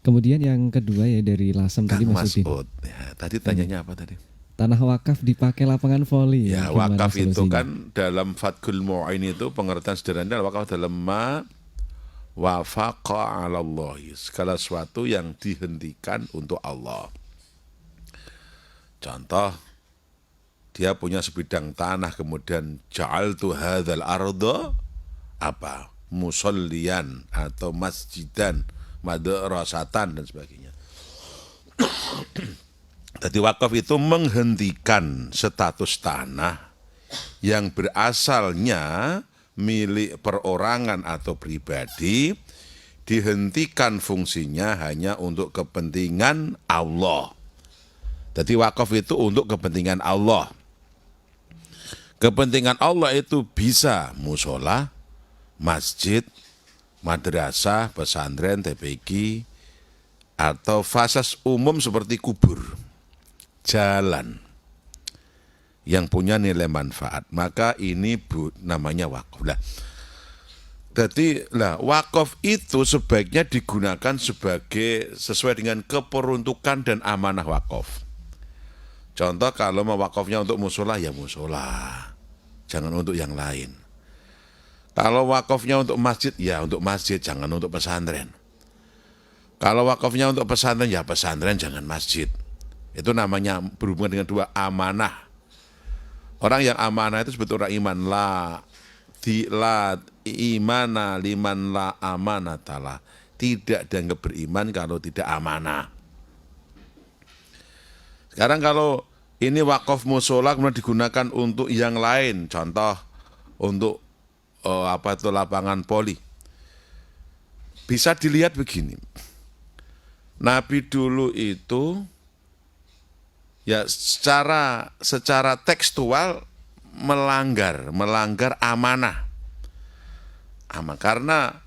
Kemudian yang kedua ya dari Lasem tadi Kang Mas Udin. Mas'ud. Ya, tadi tanyanya apa tadi? Tanah wakaf dipakai lapangan voli. Ya, Gimana wakaf itu solusinya? kan dalam Fathul Mu'in itu pengertian sederhana wakaf dalam ma wafaqa 'ala Allah, segala sesuatu yang dihentikan untuk Allah. Contoh, dia punya sebidang tanah kemudian ja'altu hadzal arda apa? Musollian atau masjidan, madrasatan dan sebagainya. Jadi wakaf itu menghentikan status tanah yang berasalnya milik perorangan atau pribadi, dihentikan fungsinya hanya untuk kepentingan Allah. Jadi wakaf itu untuk kepentingan Allah. Kepentingan Allah itu bisa musola, masjid, madrasah, pesantren, TPQ, atau fasilitas umum seperti kubur, jalan yang punya nilai manfaat, maka ini namanya wakaf. Jadi wakaf itu sebaiknya digunakan sesuai dengan keperuntukan dan amanah wakaf. Contoh kalau mau wakafnya untuk musola ya musola, jangan untuk yang lain. Kalau wakafnya untuk masjid ya untuk masjid, jangan untuk pesantren. Kalau wakafnya untuk pesantren ya pesantren, jangan masjid. Itu namanya berhubungan dengan dua amanah. Orang yang amanah itu sebetulnya iman la imana liman la amanatalah. Tidak dianggap beriman kalau tidak amanah. Sekarang kalau ini wakaf musola kemudian digunakan untuk yang lain, contoh untuk lapangan poli. Bisa dilihat begini. Nabi dulu itu ya secara tekstual melanggar amanah. Karena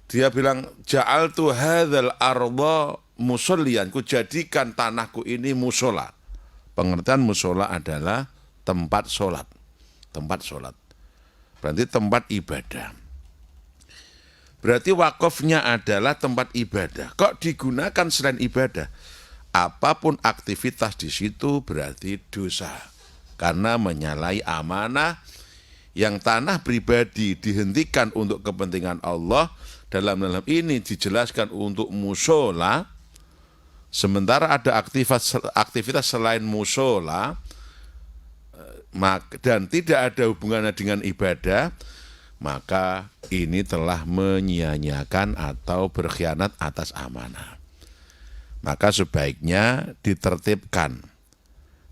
dia bilang ja'altu hadzal arda musollian, ku jadikan tanahku ini musola. Pengertian musola adalah tempat sholat. Berarti tempat ibadah. Berarti wakafnya adalah tempat ibadah. Kok digunakan selain ibadah? Apapun aktivitas di situ berarti dosa. Karena menyalahi amanah yang tanah pribadi dihentikan untuk kepentingan Allah. Dalam ini dijelaskan untuk musola. Sementara ada aktivitas selain musola dan tidak ada hubungannya dengan ibadah, maka ini telah menyia-nyiakan atau berkhianat atas amanah. Maka sebaiknya ditertibkan.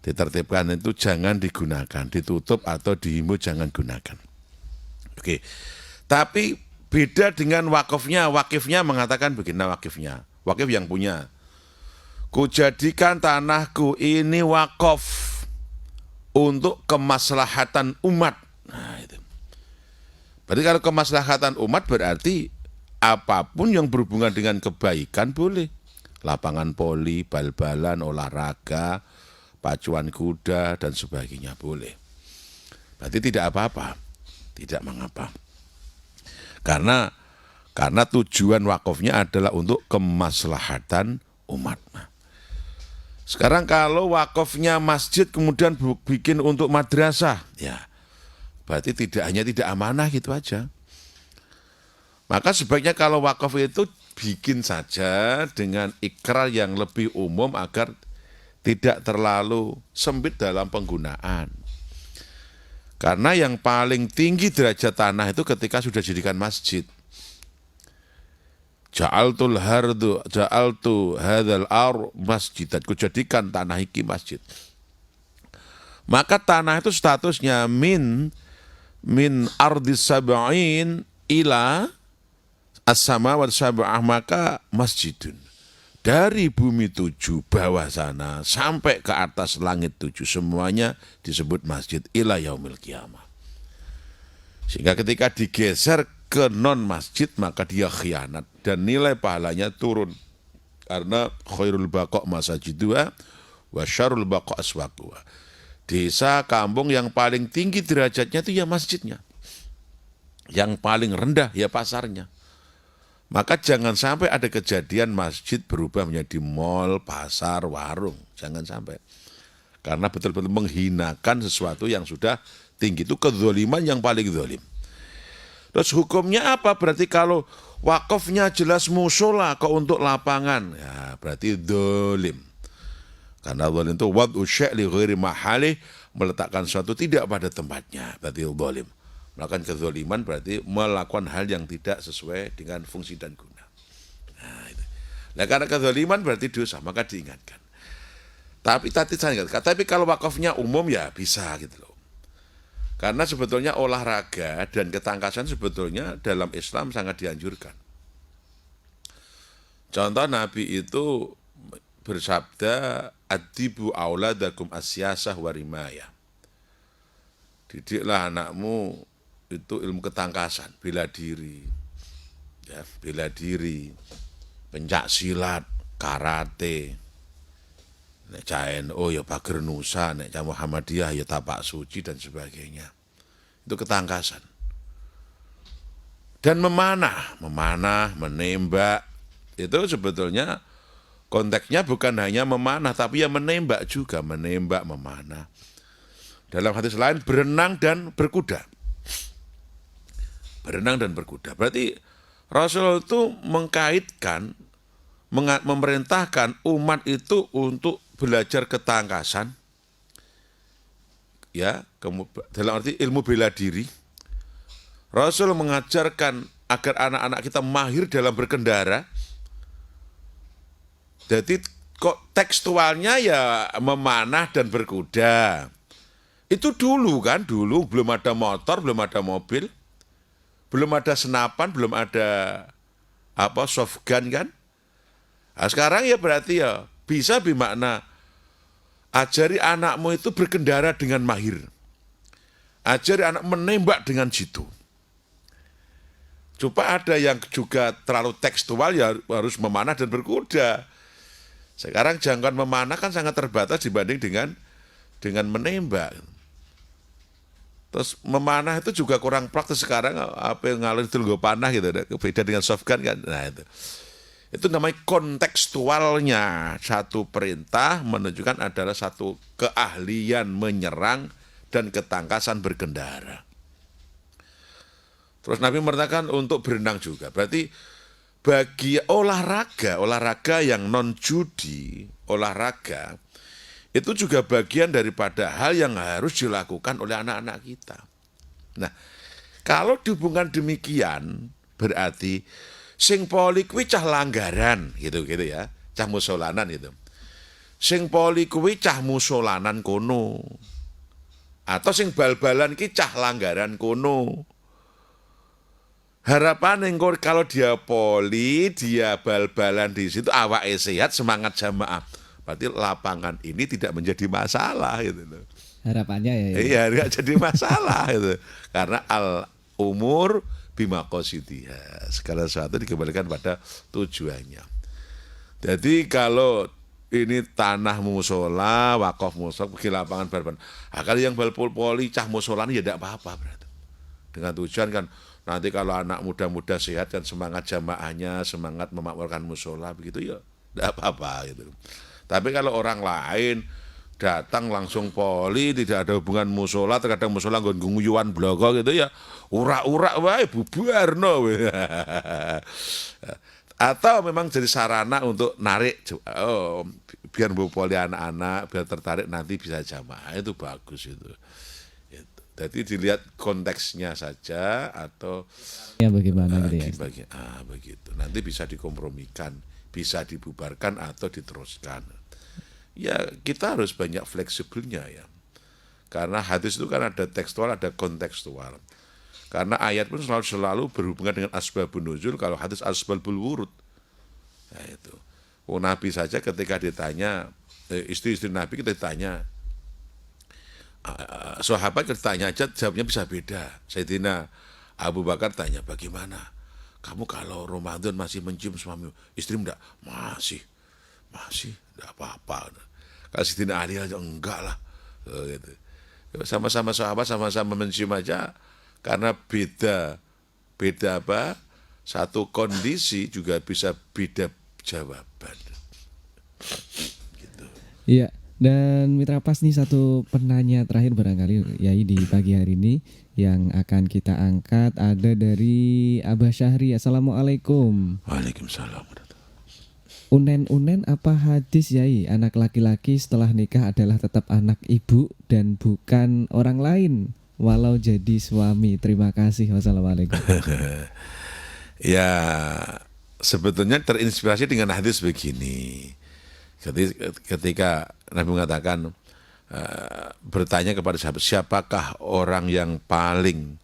Ditertibkan itu jangan digunakan, ditutup atau dihimbau jangan gunakan. Oke. Tapi beda dengan wakifnya. Wakifnya mengatakan begini, wakifnya. Wakif yang punya. Kujadikan tanahku ini wakaf untuk kemaslahatan umat. Nah, itu. Berarti kalau kemaslahatan umat berarti apapun yang berhubungan dengan kebaikan boleh. Lapangan voli, bal-balan, olahraga, pacuan kuda, dan sebagainya boleh. Berarti tidak apa-apa, tidak mengapa. Karena tujuan wakafnya adalah untuk kemaslahatan umat. Sekarang kalau wakafnya masjid kemudian bikin untuk madrasah, ya berarti tidak amanah gitu aja. Maka sebaiknya kalau wakaf itu bikin saja dengan ikrar yang lebih umum agar tidak terlalu sempit dalam penggunaan. Karena yang paling tinggi derajat tanah itu ketika sudah dijadikan masjid. Ja'altu hadzal ar masjidan, kujadikan tanah iki masjid. Maka tanah itu statusnya min ardis sab'in ila as-samawat sab'ah, maka masjidun. Dari bumi 7 bawah sana sampai ke atas langit 7 semuanya disebut masjid ila yaumil qiyamah. Sehingga ketika digeser ke non masjid maka dia khianat dan nilai pahalanya turun. Karena khairul baqa' masajiduha wa syarrul baqa' aswaquha. Desa kampung yang paling tinggi derajatnya itu ya masjidnya. Yang paling rendah ya pasarnya. Maka jangan sampai ada kejadian masjid berubah menjadi mal, pasar, warung. Jangan sampai. Karena betul-betul menghinakan sesuatu yang sudah tinggi. Itu kedzaliman yang paling zalim. Terus hukumnya apa? Berarti kalau wakafnya jelas musola kok untuk lapangan. Ya berarti zalim. Karena zalim itu wad'u syai' li ghairi mahali, meletakkan sesuatu tidak pada tempatnya. Berarti zalim. Melakukan kezaliman berarti melakukan hal yang tidak sesuai dengan fungsi dan guna. Nah, itu. Nah, karena kezaliman berarti dosa, maka diingatkan. Tapi tadi saya ingatkan, tapi kalau wakafnya umum ya bisa gitu loh. Karena sebetulnya olahraga dan ketangkasan sebetulnya dalam Islam sangat dianjurkan. Contoh Nabi itu bersabda, "Adibu auladakum asyasah warimaya." Didiklah anakmu itu ilmu ketangkasan, bela diri, ya, bela diri, pencak silat, karate, nek CNO ya pager nusa, nek Muhammadiyah ya tapak suci dan sebagainya. Itu ketangkasan. Dan memanah, menembak, itu sebetulnya konteksnya bukan hanya memanah, tapi ya menembak juga, menembak, memanah. Dalam hadis lain berenang dan berkuda. Berenang dan berkuda. Berarti Rasul itu mengkaitkan, memerintahkan umat itu untuk belajar ketangkasan, ya, dalam arti ilmu bela diri. Rasul mengajarkan agar anak-anak kita mahir dalam berkendara. Jadi kok tekstualnya ya memanah dan berkuda. Itu dulu kan, dulu belum ada motor, belum ada mobil. Belum ada senapan, belum ada soft gun kan. Nah, sekarang ya berarti ya bisa bermakna ajari anakmu itu berkendara dengan mahir. Ajari anak menembak dengan jitu. Coba ada yang juga terlalu tekstual ya harus memanah dan berkuda. Sekarang jangkauan memanah kan sangat terbatas dibanding dengan menembak. Terus memanah itu juga kurang praktis sekarang, apa yang ngalir itu nggak panah gitu, beda dengan soft gun kan. Nah itu namanya kontekstualnya, satu perintah menunjukkan adalah satu keahlian menyerang dan ketangkasan berkendara. Terus Nabi memerintahkan untuk berenang juga. Berarti bagi olahraga yang non judi, olahraga itu juga bagian daripada hal yang harus dilakukan oleh anak-anak kita. Nah, kalau dihubungkan demikian, berarti sing poli kuwi cah langgaran, gitu ya, cah musolanan itu. Sing poli kuwi cah musolanan kono. Atau sing bal-balan ki cah langgaran kono. Harapan engko kalau dia poli, dia bal-balan di situ, awake sehat, semangat jamaah. Berarti lapangan ini tidak menjadi masalah gitu loh. Harapannya ya. Iya, nggak jadi masalah gitu. Karena al umur bima qasidiha. Segala sesuatu dikembalikan pada tujuannya. Jadi kalau ini tanah musola, wakaf musola, pergi lapangan bal-balan. Nah, kalau yang bal poli cah musola ya tidak apa-apa berarti. Dengan tujuan kan nanti kalau anak muda-muda sehat dan semangat jamaahnya, semangat memakmurkan musola begitu ya tidak apa-apa gitu. Tapi kalau orang lain datang langsung poli, tidak ada hubungan musola, terkadang musola nggon nguyuan blogo gitu ya, urak-urak wae bubarno. Atau memang jadi sarana untuk narik, biar poli anak-anak, biar tertarik nanti bisa jamaah, itu bagus itu. Jadi dilihat konteksnya saja atau Ya bagaimana gitu ya. begitu. Nanti bisa dikompromikan, bisa dibubarkan atau diteruskan. Ya kita harus banyak fleksibelnya ya. Karena hadis itu kan ada tekstual, ada kontekstual. Karena ayat pun selalu berhubungan dengan asbabun nuzul, kalau hadis asbabul wurud. Nah itu. Nabi saja ketika ditanya, istri-istri Nabi kita ditanya, sahabat ditanya aja jawabnya bisa beda. Sayyidina Abu Bakar tanya, bagaimana? Kamu kalau Ramadan masih mencium suami, istri enggak? Masih, enggak apa-apa. Kalau Sayyidina Ali aja enggak lah. Gitu. Sama-sama sahabat, sama-sama mencium aja, karena beda apa? Satu kondisi juga bisa beda jawaban. Gitu. Iya. Dan Mitra Pas nih satu penanya terakhir barangkali Yai di pagi hari ini yang akan kita angkat ada dari Abah Syahri. Assalamualaikum. Waalaikumsalam. Unen-unen apa hadis Yai? Anak laki-laki setelah nikah adalah tetap anak ibu dan bukan orang lain walau jadi suami. Terima kasih. Wassalamualaikum. Ya sebetulnya terinspirasi dengan hadis begini. Ketika Nabi mengatakan bertanya kepada sahabat, siapakah orang yang paling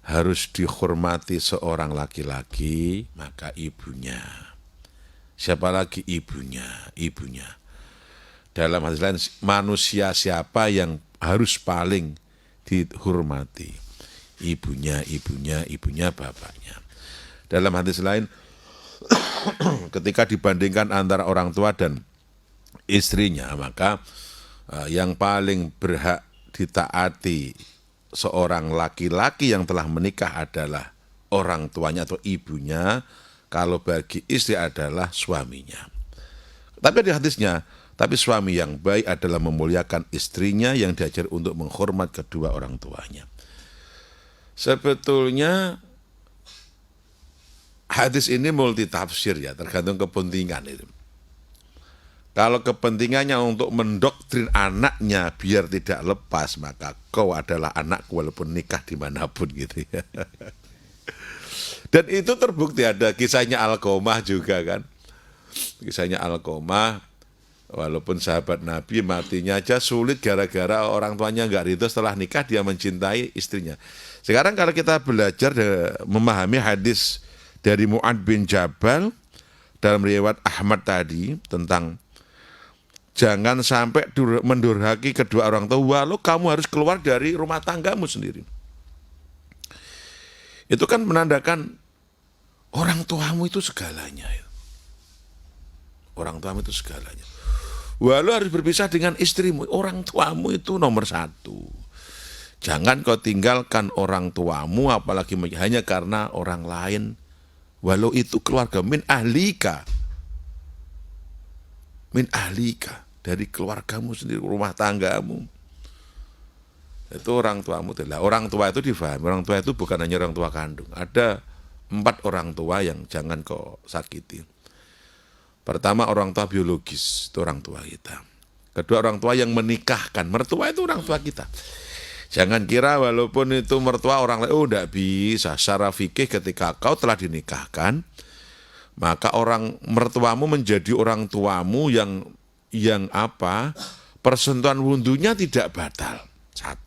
harus dihormati seorang laki-laki? Maka ibunya. Siapa lagi? Ibunya. Dalam hadis lain, manusia siapa yang harus paling dihormati? Ibunya, bapaknya. Dalam hadis lain, ketika dibandingkan antara orang tua dan istrinya, maka yang paling berhak ditaati seorang laki-laki yang telah menikah adalah orang tuanya atau ibunya, kalau bagi istri adalah suaminya. Tapi di hadisnya, tapi suami yang baik adalah memuliakan istrinya yang diajar untuk menghormat kedua orang tuanya. Sebetulnya hadis ini multi tafsir ya, tergantung kepentingan itu. Kalau kepentingannya untuk mendoktrin anaknya biar tidak lepas, maka kau adalah anakku walaupun nikah dimanapun gitu ya. Dan itu terbukti, ada kisahnya Alqamah juga kan. Kisahnya Alqamah, walaupun sahabat Nabi matinya aja sulit gara-gara orang tuanya nggak ridho, setelah nikah dia mencintai istrinya. Sekarang kalau kita belajar memahami hadis dari Mu'ad bin Jabal dalam riwayat Ahmad tadi tentang jangan sampai mendurhaki kedua orang tua, walau kamu harus keluar dari rumah tanggamu sendiri. Itu kan menandakan orang tuamu itu segalanya. Orang tuamu itu segalanya. Walau harus berpisah dengan istrimu, orang tuamu itu nomor satu. Jangan kau tinggalkan orang tuamu, apalagi hanya karena orang lain. Walau itu keluarga min ahlika, dari keluargamu sendiri, rumah tanggamu. Itu orang tuamu. Orang tua itu difahami, orang tua itu bukan hanya orang tua kandung. Ada 4 orang tua yang jangan kau sakiti. Pertama, orang tua biologis, itu orang tua kita. Kedua, orang tua yang menikahkan, mertua itu orang tua kita. Jangan kira walaupun itu mertua orang lain, tidak bisa. Secara fikih ketika kau telah dinikahkan, maka orang mertuamu menjadi orang tuamu yang apa? Persentuhan wudhunya tidak batal. 1.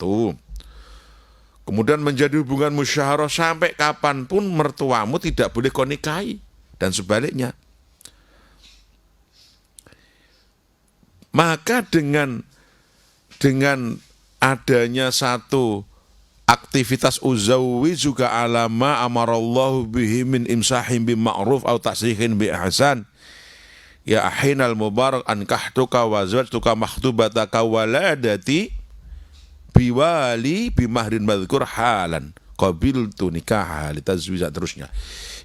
Kemudian menjadi hubungan musyawarah sampai kapanpun mertuamu tidak boleh kau nikahi. Dan sebaliknya. Maka dengan adanya satu aktivitas uzawwi juga alama amarallahu bihi min imsahim bima'ruf au tasrihin bi ihsan. Ya ahinal mubarak ankahtuka wa zawjtuka makhtubataka waladati biwali bimahrin madhkur halan qabiltu nikah litazwija terusnya.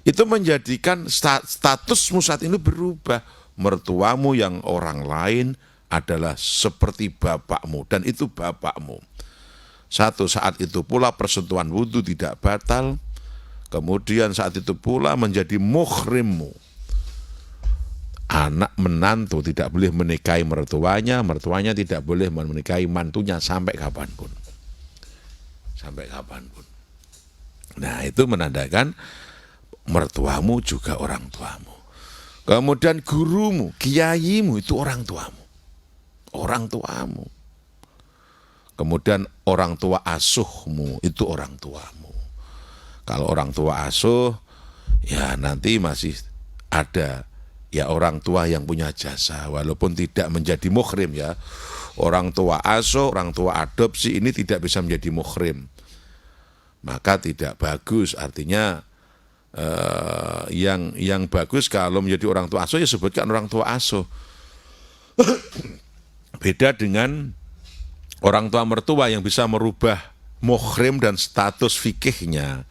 Itu menjadikan statusmu saat ini berubah. Mertuamu yang orang lain adalah seperti bapakmu dan itu bapakmu. Satu saat itu pula persentuhan wudhu tidak batal. Kemudian saat itu pula menjadi muhrimmu. Anak menantu tidak boleh menikahi mertuanya, mertuanya tidak boleh menikahi mantunya sampai kapanpun. Sampai kapanpun. Nah, itu menandakan mertuamu juga orang tuamu. Kemudian gurumu, kiaimu itu orang tuamu. Orang tuamu. Kemudian orang tua asuhmu itu orang tuamu. Kalau orang tua asuh, ya nanti masih ada ya orang tua yang punya jasa, walaupun tidak menjadi muhrim ya. Orang tua asuh, orang tua adopsi ini tidak bisa menjadi muhrim. Maka tidak bagus, artinya yang bagus kalau menjadi orang tua asuh ya sebutkan orang tua asuh. Beda dengan orang tua mertua yang bisa merubah muhrim dan status fikihnya.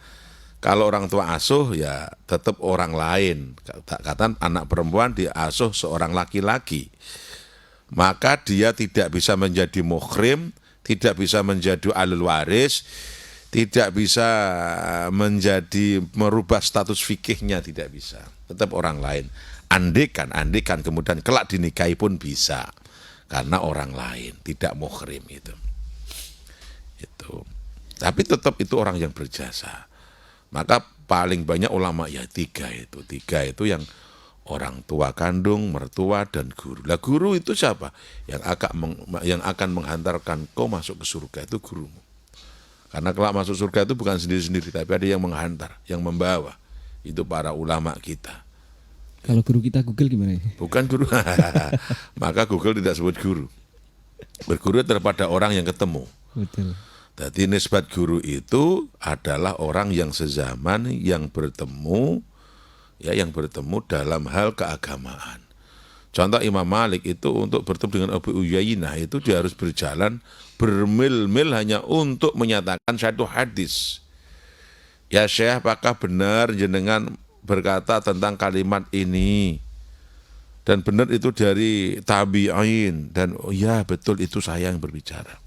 Kalau orang tua asuh ya tetap orang lain. Katakan anak perempuan diasuh seorang laki-laki. Maka dia tidak bisa menjadi muhrim, tidak bisa menjadi alul waris, tidak bisa menjadi merubah status fikihnya, tidak bisa. Tetap orang lain. Andekan kemudian kelak dinikahi pun bisa. Karena orang lain, tidak muhrim itu. Tapi tetap itu orang yang berjasa. Maka paling banyak ulama ya tiga itu yang orang tua kandung, mertua, dan guru. Lah guru itu siapa? Yang akan menghantarkan kau masuk ke surga itu gurumu. Karena kelak masuk surga itu bukan sendiri-sendiri, tapi ada yang menghantar, yang membawa. Itu para ulama kita. Kalau guru kita Google gimana? Bukan guru. Maka Google tidak sebut guru. Berguru terhadap orang yang ketemu. Betul. Jadi nisbat guru itu adalah orang yang sezaman, yang bertemu dalam hal keagamaan. Contoh Imam Malik itu untuk bertemu dengan Abu Uyainah itu dia harus berjalan bermil-mil hanya untuk menyatakan satu hadis. Ya Syekh, apakah benar jenengan berkata tentang kalimat ini? Dan benar itu dari tabi'in. Dan oh ya betul itu saya yang berbicara.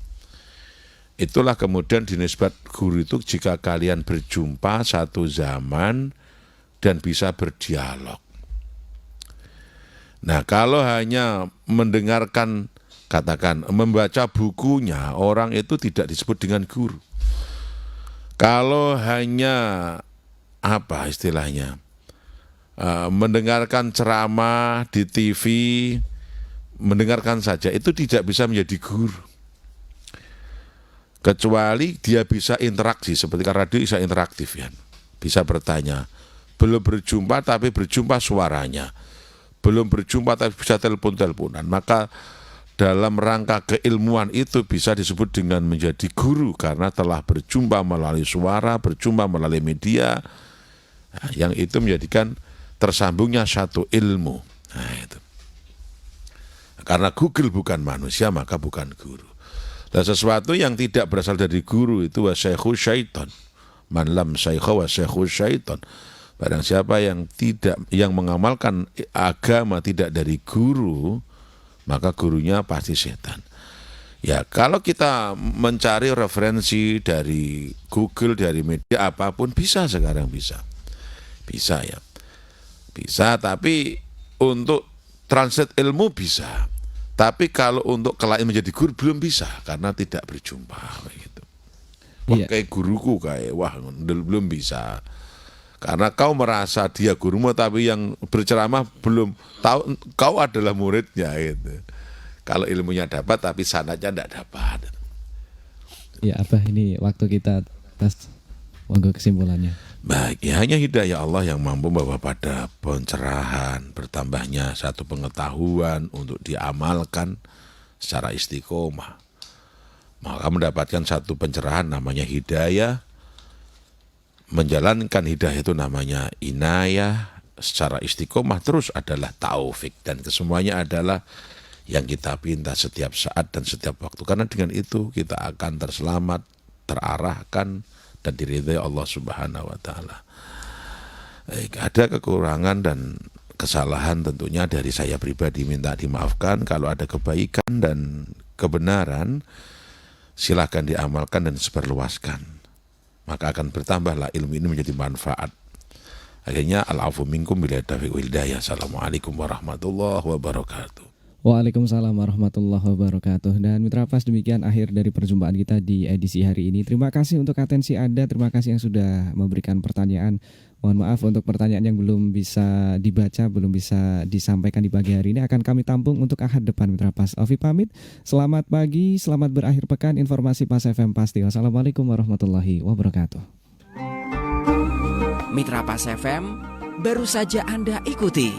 Itulah kemudian dinisbat guru itu jika kalian berjumpa satu zaman dan bisa berdialog. Nah kalau hanya mendengarkan, katakan membaca bukunya, orang itu tidak disebut dengan guru. Kalau hanya apa istilahnya, mendengarkan ceramah di TV, mendengarkan saja, itu tidak bisa menjadi guru. Kecuali dia bisa interaksi, seperti radio bisa interaktif ya, bisa bertanya. Belum berjumpa tapi berjumpa suaranya. Belum berjumpa tapi bisa telepon-teleponan. Maka dalam rangka keilmuan itu bisa disebut dengan menjadi guru karena telah berjumpa melalui suara, berjumpa melalui media. Nah, yang itu menjadikan tersambungnya satu ilmu. Nah, itu. Karena Google bukan manusia maka bukan guru. Dan sesuatu yang tidak berasal dari guru itu wasyaikhus syaitan. Man lam syaikha wasyaikhus syaitan. Barang siapa yang mengamalkan agama tidak dari guru, maka gurunya pasti setan. Ya, kalau kita mencari referensi dari Google, dari media apapun bisa sekarang bisa. Bisa ya. Bisa, tapi untuk translate ilmu bisa. Tapi kalau untuk kelak menjadi guru belum bisa karena tidak berjumpa gitu. Wah, kayak guruku belum bisa. Karena kau merasa dia gurumu tapi yang berceramah belum tahu kau adalah muridnya gitu. Kalau ilmunya dapat tapi sanadnya tidak dapat. Ya Abah, ini waktu kita Tas, monggo kesimpulannya. Baik, ya hanya hidayah Allah yang mampu membawa pada pencerahan, bertambahnya satu pengetahuan untuk diamalkan secara istiqomah. Maka mendapatkan satu pencerahan namanya hidayah, menjalankan hidayah itu namanya inayah, secara istiqomah terus adalah taufik, dan kesemuanya adalah yang kita pinta setiap saat dan setiap waktu. Karena dengan itu kita akan terselamat, terarahkan, dan diridhai Allah Subhanahu wa Ta'ala. Ada kekurangan dan kesalahan tentunya dari saya pribadi, minta dimaafkan. Kalau ada kebaikan dan kebenaran, silakan diamalkan dan sebarluaskan, maka akan bertambahlah ilmu ini menjadi manfaat. Akhirnya al-afu minkum bila taufiq wal hidayah. Assalamualaikum warahmatullahi wabarakatuh. Waalaikumsalam warahmatullahi wabarakatuh. Dan Mitra Pas, demikian akhir dari perjumpaan kita di edisi hari ini. Terima kasih untuk atensi Anda, terima kasih yang sudah memberikan pertanyaan. Mohon maaf untuk pertanyaan yang belum bisa dibaca, belum bisa disampaikan di pagi hari ini, akan kami tampung untuk ahad depan Mitra Pas. Ovi pamit, selamat pagi, selamat berakhir pekan, informasi Pas FM pasti. Wassalamualaikum warahmatullahi wabarakatuh. Mitra Pas FM, baru saja Anda ikuti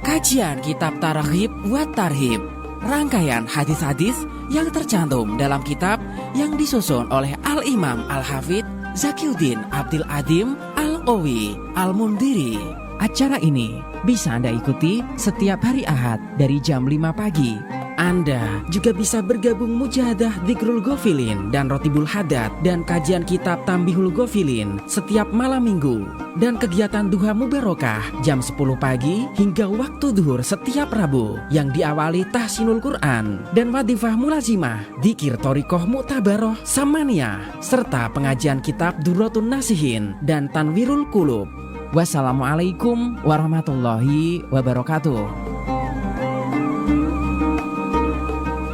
kajian Kitab Targhib wa Tarhib, rangkaian hadis-hadis yang tercantum dalam kitab yang disusun oleh Al-Imam Al-Hafidz Zakiuddin Abdul Adim Al-Qawi Al-Mundiri. Acara ini bisa Anda ikuti setiap hari Ahad dari jam 5 pagi. Anda juga bisa bergabung mujahadah Dzikrul Ghafilin dan Rotibul Hadat dan kajian kitab Tambihul Ghafilin setiap malam minggu, dan kegiatan Duha Mubarokah jam 10 pagi hingga waktu duhur setiap Rabu yang diawali tahsinul Quran dan wadifah mulazimah, dzikir thoriqoh mu'tabaroh samaniyah, serta pengajian kitab Durratun Nasihin dan Tanwirul Qulub. Wassalamualaikum warahmatullahi wabarakatuh.